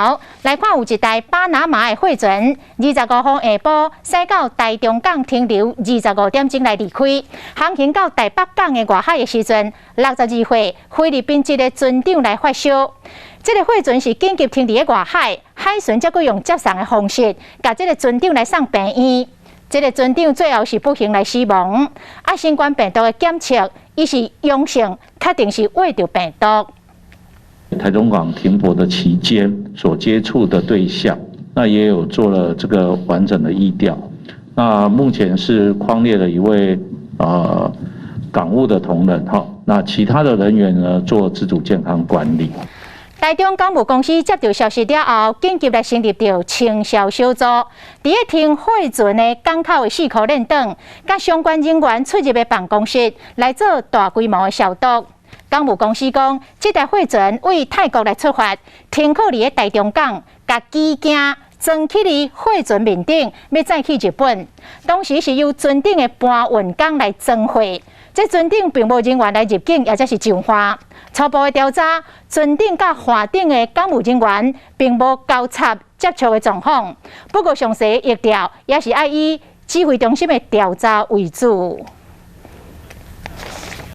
条，来看有一台巴拿马的货船，25号下晡驶到台中港停留25点钟来离开，航行到台北港的外海的时阵，62岁菲律宾籍的船长来发烧。这个货船是紧急停伫外海，海巡才阁用接送的方式，甲这个船长来送病院。这个船长最后是不幸来死亡。新冠病毒的检测，伊是阳性，确定是胃着病毒。台中港停泊的期间所接触的对象，那也有做了这个完整的疫调。那目前是匡列了一位港务的同仁哈，那其他的人员呢做自主健康管理。台中港务公司接到消息了后，紧急来成立着清消小组，伫咧停货船的港口的4颗链灯，甲相关人员出入的办公室来做大规模的消毒。港务公司讲，这台货船为泰国来出发，停靠伫咧台中港，甲机件装起伫货船面顶，要载去日本。当时是由船顶的搬运工来装货。这船顶并无人员来入境，也就是上花。初步的调查，船顶甲划顶的港务人员并无交叉接触的状况。不过详细疫调也是要以指挥中心的调查为主。